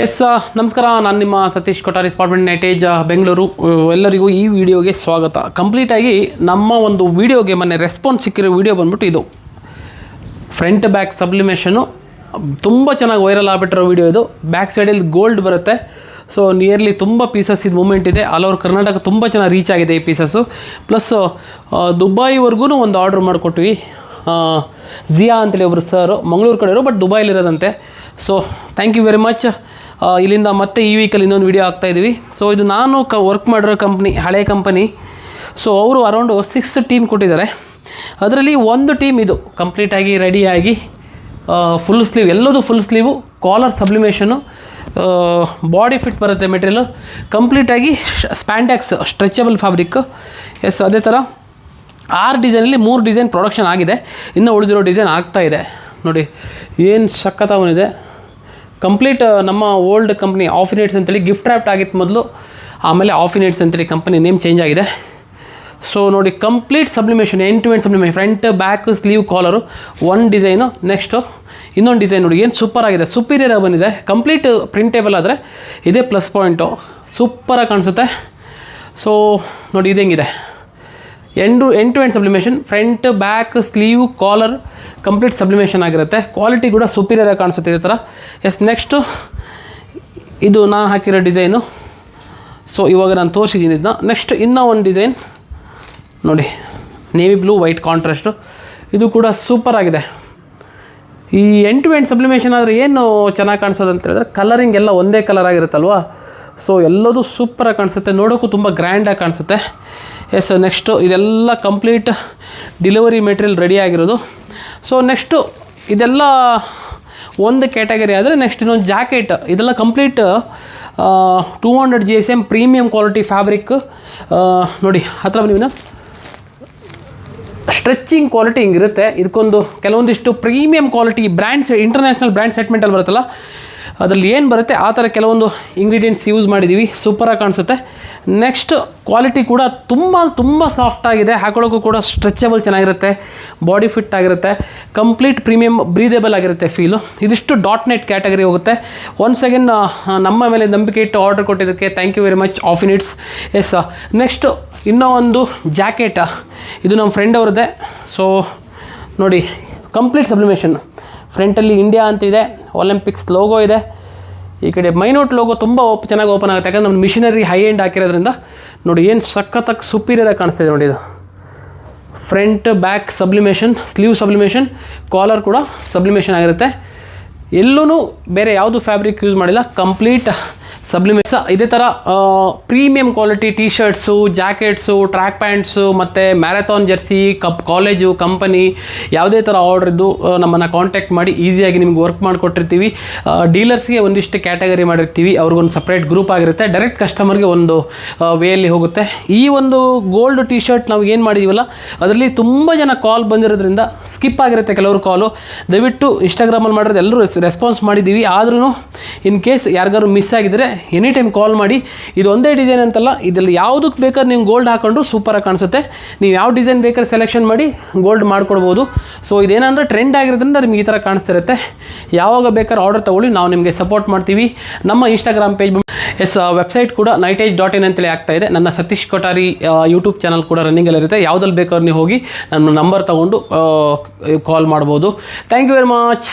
S ನಮಸ್ಕಾರ, ನಾನು ನಿಮ್ಮ ಸತೀಶ್ ಕೊಠಾರಿ ಸ್ಪಾಟ್ಮೆಂಟ್ ನೈಟೇಜ್ ಬೆಂಗಳೂರು. ಎಲ್ಲರಿಗೂ ಈ ವಿಡಿಯೋಗೆ ಸ್ವಾಗತ. ಕಂಪ್ಲೀಟಾಗಿ ನಮ್ಮ ಒಂದು ವಿಡಿಯೋಗೆ ಮೊನ್ನೆ ರೆಸ್ಪಾನ್ಸ್ ಸಿಕ್ಕಿರೋ ವಿಡಿಯೋ ಬಂದ್ಬಿಟ್ಟು ಇದು ಫ್ರಂಟ್ ಬ್ಯಾಕ್ ಸಬ್ಲಿಮೇಷನು ತುಂಬ ಚೆನ್ನಾಗಿ ವೈರಲ್ ಆಗಿಬಿಟ್ಟಿರೋ ವಿಡಿಯೋ. ಇದು ಬ್ಯಾಕ್ ಸೈಡಲ್ಲಿ ಗೋಲ್ಡ್ ಬರುತ್ತೆ. ಸೊ ನಿಯರ್ಲಿ ತುಂಬ ಪೀಸಸ್ ಇದು ಮೂಮೆಂಟ್ ಇದೆ. ಆಲ್ ಓವರ್ ಕರ್ನಾಟಕ ತುಂಬ ಚೆನ್ನಾಗಿ ರೀಚ್ ಆಗಿದೆ ಈ ಪೀಸಸ್ಸು. ಪ್ಲಸ್ ದುಬೈವರೆಗೂ ಒಂದು ಆರ್ಡ್ರ್ ಮಾಡಿಕೊಟ್ವಿ. ಜಿಯಾ ಅಂತೇಳಿ ಒಬ್ಬರು ಸರ್ ಮಂಗಳೂರು ಕಡೆಯವರು, ಬಟ್ ದುಬೈಲಿರೋದಂತೆ. So thank you very much. ಇಲ್ಲಿಂದ ಮತ್ತೆ ಈ ವೀಕಲ್ಲಿ ಇನ್ನೊಂದು ವೀಡಿಯೋ ಹಾಕ್ತಾಯಿದ್ವಿ. ಸೊ ಇದು ನಾನು ವರ್ಕ್ ಮಾಡಿರೋ ಕಂಪ್ನಿ, ಹಳೆ ಕಂಪನಿ. ಸೊ ಅವರು ಅರೌಂಡ್ 6 ಟೀಮ್ ಕೊಟ್ಟಿದ್ದಾರೆ. ಅದರಲ್ಲಿ ಒಂದು ಟೀಮ್ ಇದು ಕಂಪ್ಲೀಟಾಗಿ ರೆಡಿಯಾಗಿ ಫುಲ್ ಸ್ಲೀವ್, ಎಲ್ಲದೂ full sleeve, collar sublimation, body fit ಬರುತ್ತೆ ಮೆಟೀರಿಯಲು, ಕಂಪ್ಲೀಟಾಗಿ ಸ್ಪ್ಯಾಂಡ್ಯಾಕ್ಸ್ ಸ್ಟ್ರೆಚಬಲ್ ಫ್ಯಾಬ್ರಿಕ್. ಎಸ್, ಅದೇ ಥರ 6 ಡಿಸೈನಲ್ಲಿ 3 ಡಿಸೈನ್ ಪ್ರೊಡಕ್ಷನ್ ಆಗಿದೆ. ಇನ್ನೂ ಉಳಿದಿರೋ ಡಿಸೈನ್ ಆಗ್ತಾಯಿದೆ. ನೋಡಿ ಏನು ಸಖತ್ತಾವನಿದೆ. ಕಂಪ್ಲೀಟ್ ನಮ್ಮ ಓಲ್ಡ್ ಕಂಪ್ನಿ ಆಫಿನೇಟ್ಸ್ ಅಂತೇಳಿ ಗಿಫ್ಟ್ ರ್ಯಾಪ್ಟ್ ಆಗಿತ್ತು ಮೊದಲು, ಆಮೇಲೆ ಆಫಿನೇಟ್ಸ್ ಅಂತೇಳಿ ಕಂಪನಿ ನೇಮ್ ಚೇಂಜ್ ಆಗಿದೆ. ಸೊ ನೋಡಿ complete sublimation, end to end sublimation, front back sleeve collar ಒಂದು ಡಿಸೈನು. ನೆಕ್ಸ್ಟು ಇನ್ನೊಂದು ಡಿಸೈನ್ ನೋಡಿ ಏನು ಸೂಪರ್ ಆಗಿದೆ, ಸುಪೀರಿಯರ್ ಆಗಿ ಬಂದಿದೆ. ಕಂಪ್ಲೀಟ್ ಪ್ರಿಂಟೇಬಲ್ ಆದರೆ ಇದೇ ಪ್ಲಸ್ ಪಾಯಿಂಟು, ಸೂಪರಾಗಿ ಕಾಣಿಸುತ್ತೆ. ಸೊ ನೋಡಿ ಇದು ಹೆಂಗಿದೆ, end to end sublimation, front back sleeve collar complete sublimation ಆಗಿರುತ್ತೆ. ಕ್ವಾಲಿಟಿ ಕೂಡ ಸುಪೀರಿಯರ್ ಆಗಿ ಕಾಣಿಸುತ್ತೆ ಇದೇ ಥರ. ಎಸ್, ನೆಕ್ಸ್ಟು ಇದು ನಾನು ಹಾಕಿರೋ ಡಿಸೈನು. ಸೊ ಇವಾಗ ನಾನು ತೋರಿಸಿದ್ದೀನಿ ಇದನ್ನ. ನೆಕ್ಸ್ಟ್ ಇನ್ನೂ ಒಂದು ಡಿಸೈನ್ ನೋಡಿ, ನೇವಿ ಬ್ಲೂ ವೈಟ್ ಕಾಂಟ್ರಾಸ್ಟು, ಇದು ಕೂಡ ಸೂಪರ್ ಆಗಿದೆ. ಈ ಎಂಡ್ ಟು ಎಂಡ್ ಸಬ್ಲಿಮೇಷನ್ ಆದರೆ ಏನು ಚೆನ್ನಾಗಿ ಕಾಣಿಸೋದು ಅಂತ ಹೇಳಿದ್ರೆ ಕಲರಿಂಗ್ ಎಲ್ಲ ಒಂದೇ ಕಲರ್ ಆಗಿರುತ್ತಲ್ವ. ಸೊ ಎಲ್ಲದೂ ಸೂಪರಾಗಿ ಕಾಣಿಸುತ್ತೆ, ನೋಡೋಕ್ಕೂ ತುಂಬ ಗ್ರ್ಯಾಂಡಾಗಿ ಕಾಣಿಸುತ್ತೆ. ಎಸ್, ನೆಕ್ಸ್ಟು ಇದೆಲ್ಲ ಕಂಪ್ಲೀಟ್ ಡಿಲಿವರಿ ಮೆಟೀರಿಯಲ್ ರೆಡಿ ಆಗಿರೋದು. ಸೊ ನೆಕ್ಸ್ಟು ಇದೆಲ್ಲ ಒಂದು ಕ್ಯಾಟಗರಿ ಆದರೆ ನೆಕ್ಸ್ಟ್ ಇನ್ನೊಂದು ಜಾಕೆಟ್, ಇದೆಲ್ಲ complete 200 GSM premium quality fabric. ನೋಡಿ ಹತ್ರ ನೀವು ಸ್ಟ್ರೆಚಿಂಗ್ ಕ್ವಾಲಿಟಿ ಹಿಂಗಿರುತ್ತೆ. ಇದಕ್ಕೊಂದು ಕೆಲವೊಂದಿಷ್ಟು premium quality brands, international brand ಸೆಟ್ಮೆಂಟಲ್ಲಿ ಬರುತ್ತಲ್ಲ, ಅದರಲ್ಲಿ ಏನು ಬರುತ್ತೆ ಆ ಥರ ಕೆಲವೊಂದು ಇಂಗ್ರೀಡಿಯೆಂಟ್ಸ್ ಯೂಸ್ ಮಾಡಿದ್ದೀವಿ. ಸೂಪರಾಗಿ ಕಾಣಿಸುತ್ತೆ. ನೆಕ್ಸ್ಟ್ ಕ್ವಾಲಿಟಿ ಕೂಡ ತುಂಬ ಸಾಫ್ಟಾಗಿದೆ, ಹಾಕೊಳ್ಳೋಕ್ಕೂ ಕೂಡ ಸ್ಟ್ರೆಚಬಲ್ ಚೆನ್ನಾಗಿರುತ್ತೆ, ಬಾಡಿ ಫಿಟ್ ಆಗಿರುತ್ತೆ, ಕಂಪ್ಲೀಟ್ ಪ್ರೀಮಿಯಮ್ ಬ್ರೀದೇಬಲ್ ಆಗಿರುತ್ತೆ ಫೀಲು. ಇದಿಷ್ಟು .net ಕ್ಯಾಟಗರಿ ಹೋಗುತ್ತೆ. ಒನ್ಸ್ ಅಗೇನ್ ನಮ್ಮ ಮೇಲೆ ನಂಬಿಕೆ ಇಟ್ಟು ಆರ್ಡರ್ ಕೊಟ್ಟಿದ್ದಕ್ಕೆ ಥ್ಯಾಂಕ್ ಯು ವೆರಿ ಮಚ್ ಆಫಿನಿಟ್ಸ್. ಎಸ್, ನೆಕ್ಸ್ಟು ಇನ್ನೂ ಒಂದು ಜಾಕೆಟ್, ಇದು ನಮ್ಮ ಫ್ರೆಂಡ್ ಅವ್ರದ್ದೇ. ಸೊ ನೋಡಿ ಕಂಪ್ಲೀಟ್ ಸಬ್ಲಿಮೇಷನ್, ಫ್ರಂಟಲ್ಲಿ ಇಂಡಿಯಾ ಅಂತಿದೆ, ಒಲಿಂಪಿಕ್ಸ್ ಲೋಗೋ ಇದೆ, ಈ ಕಡೆ ಮೈನೋಟ್ ಲೋಗೋ ತುಂಬ ಚೆನ್ನಾಗಿ ಓಪನ್ ಆಗುತ್ತೆ, ಯಾಕಂದರೆ ನಮ್ಮ ಮಿಷಿನರಿ ಹೈ ಎಂಡ್ ಹಾಕಿರೋದ್ರಿಂದ. ನೋಡಿ ಏನು ಸಖತ್ತಾಗಿ ಸುಪೀರಿಯರ್ ಆಗಿ ಕಾಣಿಸ್ತಿದೆ ನೋಡಿ. ಇದು front back sublimation, sleeve sublimation, collar ಕೂಡ ಸಬ್ಲಿಮೇಷನ್ ಆಗಿರುತ್ತೆ. ಎಲ್ಲೂ ಬೇರೆ ಯಾವುದು ಫ್ಯಾಬ್ರಿಕ್ ಯೂಸ್ ಮಾಡಿಲ್ಲ, ಕಂಪ್ಲೀಟ್ ಸಬ್ಲಿಮೇಷನ್. ಇದೇ ಥರ premium quality T shirts, jackets, track pants ಮತ್ತು ಮ್ಯಾರಥಾನ್ ಜರ್ಸಿ, ಕಾಲೇಜು, ಕಂಪನಿ ಯಾವುದೇ ಥರ ಆರ್ಡ್ರ್ ಇದ್ದು ನಮ್ಮನ್ನು ಕಾಂಟ್ಯಾಕ್ಟ್ ಮಾಡಿ ಈಸಿಯಾಗಿ ನಿಮ್ಗೆ ವರ್ಕ್ ಮಾಡಿಕೊಟ್ಟಿರ್ತೀವಿ. ಡೀಲರ್ಸ್ಗೆ ಒಂದಿಷ್ಟು ಕ್ಯಾಟಗರಿ ಮಾಡಿರ್ತೀವಿ, ಅವ್ರಿಗೊಂದು ಸಪ್ರೇಟ್ ಗ್ರೂಪ್ ಆಗಿರುತ್ತೆ, ಡೈರೆಕ್ಟ್ ಕಸ್ಟಮರ್ಗೆ ಒಂದು ವೇಯಲ್ಲಿ ಹೋಗುತ್ತೆ. ಈ ಒಂದು ಗೋಲ್ಡ್ ಟೀ ಶರ್ಟ್ ನಾವು ಏನು ಮಾಡಿದ್ದೀವಲ್ಲ, ಅದರಲ್ಲಿ ತುಂಬ ಜನ ಕಾಲ್ ಬಂದಿರೋದ್ರಿಂದ ಸ್ಕಿಪ್ ಆಗಿರುತ್ತೆ ಕೆಲವರು ಕಾಲು. ದಯವಿಟ್ಟು ಇನ್ಸ್ಟಾಗ್ರಾಮಲ್ಲಿ ಮಾಡಿರೋದು ಎಲ್ಲರೂ ರೆಸ್ಪಾನ್ಸ್ ಮಾಡಿದ್ದೀವಿ. ಆದ್ರೂ ಇನ್ ಕೇಸ್ ಯಾರಿಗಾರು ಮಿಸ್ ಆಗಿದ್ದರೆ ಎನಿ ಟೈಮ್ ಕಾಲ್ ಮಾಡಿ. ಇದು ಒಂದೇ ಡಿಸೈನ್ ಅಂತಲ್ಲ, ಇದರಲ್ಲಿ ಯಾವುದಕ್ಕೆ ಬೇಕಾದ್ರೆ ನೀವು ಗೋಲ್ಡ್ ಹಾಕೊಂಡು ಸೂಪರಾಗಿ ಕಾಣಿಸುತ್ತೆ. ನೀವು ಯಾವ ಡಿಸೈನ್ ಬೇಕಾದ್ರೆ ಸೆಲೆಕ್ಷನ್ ಮಾಡಿ ಗೋಲ್ಡ್ ಮಾಡ್ಕೊಡ್ಬೋದು. ಸೊ ಇದೇನಂದರೆ ಟ್ರೆಂಡ್ ಆಗಿರೋದ್ರಿಂದ ನಿಮ್ಗೆ ಈ ಥರ ಕಾಣಿಸ್ತಿರುತ್ತೆ. ಯಾವಾಗ ಬೇಕಾದ್ರೆ ಆರ್ಡರ್ ತೊಗೊಳ್ಳಿ, ನಾವು ನಿಮಗೆ ಸಪೋರ್ಟ್ ಮಾಡ್ತೀವಿ. ನಮ್ಮ ಇನ್ಸ್ಟಾಗ್ರಾಮ್ ಪೇಜ್, ಎಸ್, ವೆಬ್ಸೈಟ್ ಕೂಡ nightedge.in ಅಂತೇಳಿ ಆಗ್ತಾಯಿದೆ. ನನ್ನ ಸತೀಶ್ ಕೊಠಾರಿ ಯೂಟ್ಯೂಬ್ ಚಾನಲ್ ಕೂಡ ರನ್ನಿಂಗಲ್ಲಿರುತ್ತೆ. ಯಾವುದಲ್ಲಿ ಬೇಕಾದ್ರೆ ನೀವು ಹೋಗಿ ನನ್ನ ನಂಬರ್ ತೊಗೊಂಡು ಕಾಲ್ ಮಾಡ್ಬೋದು. Thank you very much.